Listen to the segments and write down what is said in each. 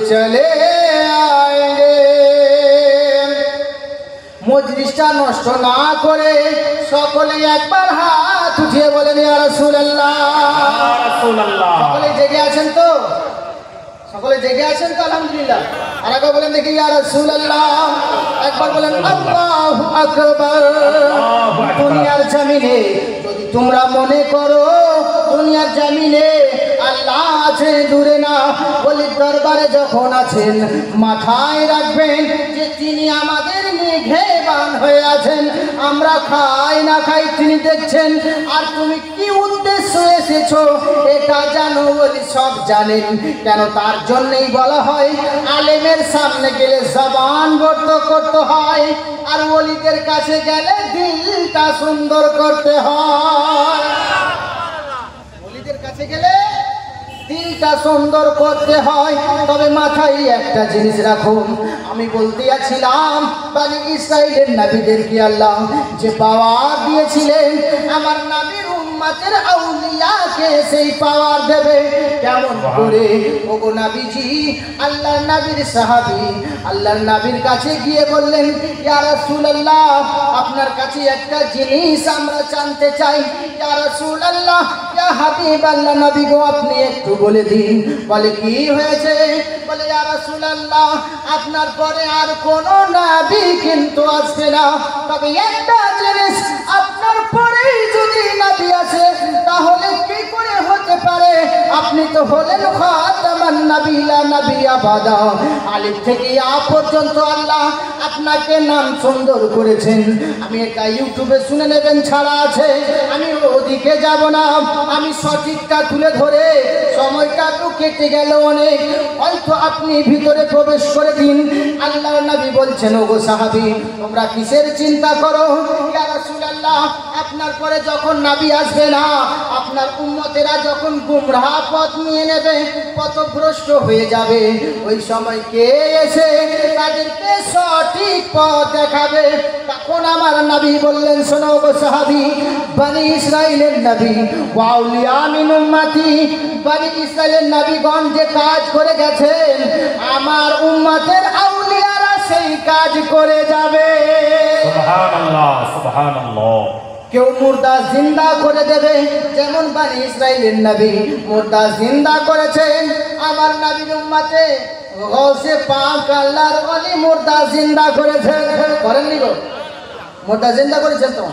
चले आएंगे। মজলিসটা নষ্ট না করে সকলে একবার হাত উঠিয়ে বলেন ইয়া রাসূলুল্লাহ। সকলে জেগে আছেন তো? সকলে জেগে আছেন তো? আলহামদুলিল্লাহ। আর একবার বলেন দেখি ইয়া রাসূলুল্লাহ। একবার বলেন আল্লাহু আকবার। দুনিয়ার জমিনে যদি তোমরা মনে করো দুনিয়ার জমিনে আল্লাহ আছে দূরে না, ওলির দরবারে যখন আছেন মাথায় রাখবেন যে তিনি আমাদের নিঘেবান হয়ে আছেন। আমরা খাই না খাই তিনি দেখছেন। আর তুমি কি উদ্দেশ্য এসেছো এটা জানো, ওলি সব জানেন। কেন? তার জন্যই বলা হয় আলেমের সামনে গেলে জবান বন্ধ করতে হয়, আর ওলিদের কাছে গেলে দিলটা সুন্দর করতে হয়। ওলিদের কাছে গেলে দিলটা সুন্দর করতে হয়। তবে মাথায় একটা জিনিস রাখুন, আমি বলতে যাচ্ছিলাম বনি ইসরাইলের নবীদেরকে আল্লাহ যে পাওয়ার দিয়েছিলেন আমার নবীর উম্মতের আউলিয়াকে সেই পাওয়ার দেবে কেমন করে? ওগো নবীজি, আল্লাহর নবীর সাহাবী আল্লাহর নবীর কাছে গিয়ে বললেন ইয়া রাসূলুল্লাহ, আপনার কাছে একটা জিনিস আমরা জানতে চাই। ইয়া রাসূলুল্লাহ, ইয়া হাবিবাল্লাহ, নবী গো আপনি একটু বলে দিন। বলে কি হয়েছে? বলে ইয়া রাসূলুল্লাহ, আপনার পরে আর কোন নবী কিন্তু আসবে না, তবে একটা জিনিস আপনার পরেই যদি নবী আসে তাহলে কি করে হতে পারে? আপনি তো হলেন খাতামান নবী লা নবিয়্যা বাদা। আলিফ থেকে ইয়া পর্যন্ত আল্লাহ আপনাকে নাম সুন্দর করেছেন। আমি এটা ইউটিউবে শুনে নেবেন, ছাড়া আছে, আমি ওদিকে যাব না। আমি সঠিকটা তুলে ধরে সময়টা তো কেটে গেল অনেক, হয়তো আপনি ভিতরে প্রবেশ করে দিন। আল্লাহর নবী বলছেন ওগো সাহাবী, তোমরা কিসের চিন্তা করো? ইয়া রাসূলুল্লাহ, আপনার পরে যখন নবী আসবে না, আপনার উম্মতেরা যখন গুমরাহ পথ নিয়ে নেবে, পথভ্রষ্ট হয়ে যাবে, ওই সময় কে এসে তাদেরকে সঠিক পথ দেখাবে? তখন আমার নবী বললেন শোনো গো সাহাবী, বনি ইসরাইলের নবী ওয়াউলিয়া মিন উম্মতি, বনি ইসরাইলের নবীগণ যে কাজ করে গেছেন আমার উম্মতের আউলিয়ারা সেই কাজ করে যাবে। সুবহানাল্লাহ, সুবহানাল্লাহ। কেউ মুর্দা জিন্দা করে দেবে, যেমন বনি ইসরাইলের নবী মুর্দা জিন্দা করেছেন আমার নবীর উম্মতে। গৌসে পাক আল্লাহর ওলি মুর্দা জিন্দা করেছেন, করেননি গো? মুর্দা জিন্দা করেছেন তো।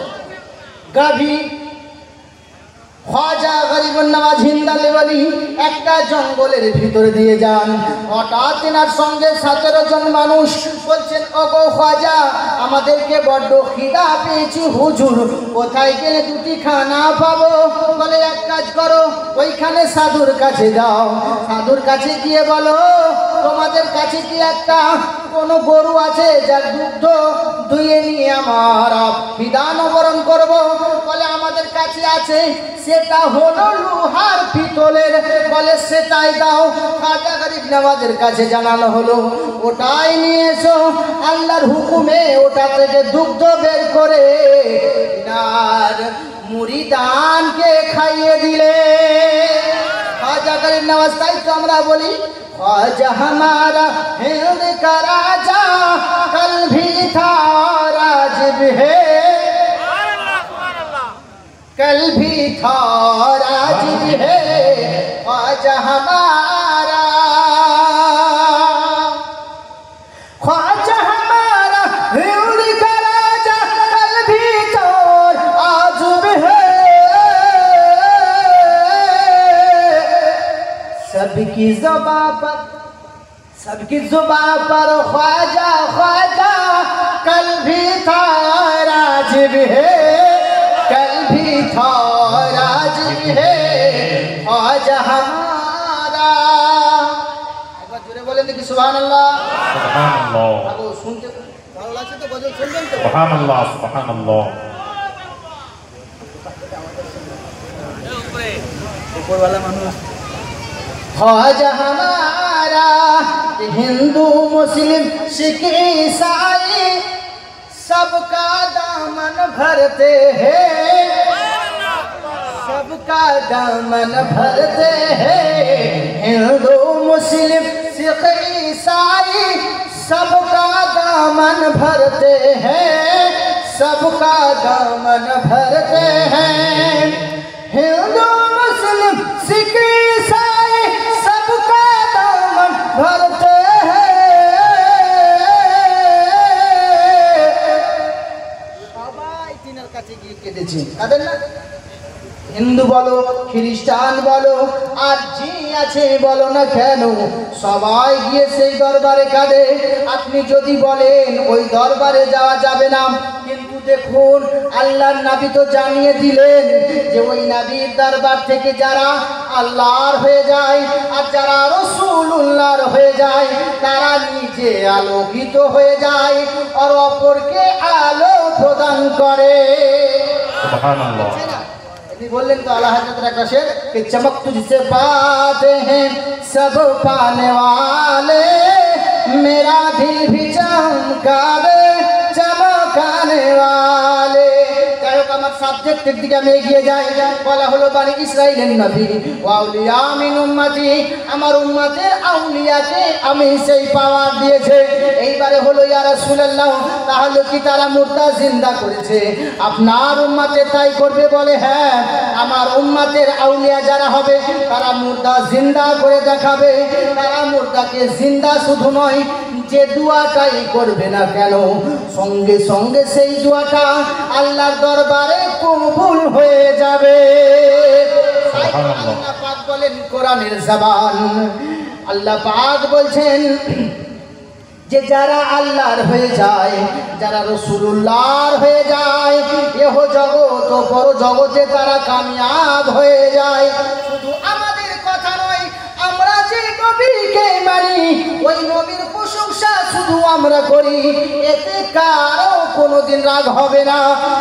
গাভী খাজা গরিবুন নওয়াজ হিন্দালি ওলি একটা জঙ্গলের ভিতরে দিয়ে যান। হঠাৎ তেনার সঙ্গে 17 জন মানুষ বলছেন ওগো খাজা, আমাদেরকে বড্ড খিদা পেয়েছি হুজুর, কোথায় গেলে দুটি খানা পাবো? বলে এক কাজ করো, ওইখানে সাধুর কাছে যাও, সাধুর কাছে গিয়ে বলো তোমাদের কাছে কি একটা কোনো গরু আছে যার দুগ্ধ দুইয়ে নিয়ে আমার বিধান বরণ করবো? বলে আমাদের কাছে আছে, সেটা হলো লোহার পিতলের। বলে সেটাই দাও। খাজা গরিব নওয়াজের কাছে জানানো হলো, ওটাই নিয়ে এসো। আল্লাহর হুকুমে ওটা থেকে দুগ্ধ বের করে আর মুরিদানকে খাইয়ে দিলে। খাজা গরিব নওয়াজ, তাই তো আমরা বলি ख्वाजा हमारा हिंद का राजा कल भी था और आज भी है, कल भी था और आज भी है ख्वाजा हमारा, ख्वाजा हमारा हिंद का राजा कल भी था और आज भी है, सबकी जुबां पर ख्वाजा ख्वाजा कल भी था और आज भी है, कल भी था और आज भी है ख्वाजा हमारा। एक बार जोरे बोलें देखिए सुभानअल्लाह, सुभानअल्लाह। अब सुनते भालो लागছে তো গজল শুনবেন তো? সুবহানাল্লাহ, সুবহানাল্লাহ। ऊपर वाला মানুষ ख्वाजा हमारा हिंदू मुस्लिम सिख ईसाई सबका दामन भरते हैं, सबका दामन भरते हैं हिंदू मुस्लिम सिख ईसाई सबका दामन भरते हैं सबका दामन भरते हैं हिंदू मुस्लिम सिख ईसाई सबका दामन भरते हैं সবাই তিনার কাছে গিয়ে কেঁদেছে কাঁদেন না হিন্দু বলো খ্রিস্টান বলো আর যে আছে বলো না কেন সবাই গিয়ে সেই দরবারে কাঁদে আপনি যদি বলেন ওই দরবারে যাওয়া যাবে না কিন্তু দেখুন আল্লাহর নবী তো জানিয়ে দিলেন যে ওই নবীর দরবার থেকে যারা আল্লাহর হয়ে যায় আর যারা রাসূলুল্লাহর হয়ে যায় তারা নিজে আলোকিত হয়ে যায় আর অপরকে আলো প্রদান করে সুবহানাল্লাহ बोलें तो आला हज़रत का शेर कि चमक तुझसे पाते हैं सब पाने वाले मेरा दिल भी चमका दे चमकाने वाले আমার সাবজেক্টের দিকে আমি এগিয়ে যাই বলা হলো বানি ইসরাইলের নবী ওয়াউলিয়া মিন উম্মতি আমার উম্মতের আউলিয়াকে আমি সেই পাওয়ার দিয়েছে এইবারে হলো ইয়া রাসূলুল্লাহ তাহলে কি তারা মুর্দা জিন্দা করেছে আপনার উম্মতে তাই করবে বলে হ্যাঁ আমার উম্মতের আউলিয়া যারা হবে তারা মুর্দা জিন্দা করে দেখাবে তারা মুর্দাকে জিন্দা শুধু নয় যে দোয়াটাই করবে না কেন সঙ্গে সঙ্গে সেই দোয়াটা আল্লাহর দরবারে কবুল হয়ে যাবে আল্লাহ পাক বলেন কোরআনের জবান আল্লাহ পাক বলছেন যে যারা আল্লাহর হয়ে যায় যারা রাসূলুল্লাহর হয়ে যায় এহ জগৎ ও পর জগতে তারা কামিয়াব হয়ে যায় শুধু আমাদের কথা নয় আমরা যে নবীকে মানি ওই নবীর প্রশংসা শুধু আমরা করি এতে কারো কোনোদিন রাগ হবে না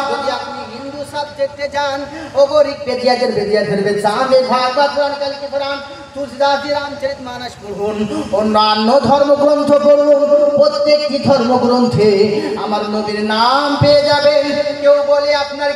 যদি আপনি হিন্দু সাবজেক্টে যান ওগরিক বেদিয়াদের বেচামে ভাগবত পুরাণ কালকে পুরাণ তুলসীদাসজি রামচরিতমানস পড়ুন অন্যান্য ধর্মগ্রন্থ পড়ুন প্রত্যেকটি ধর্মগ্রন্থে আমার নবীর নাম পেয়ে যাবেন কেউ বলে আপনার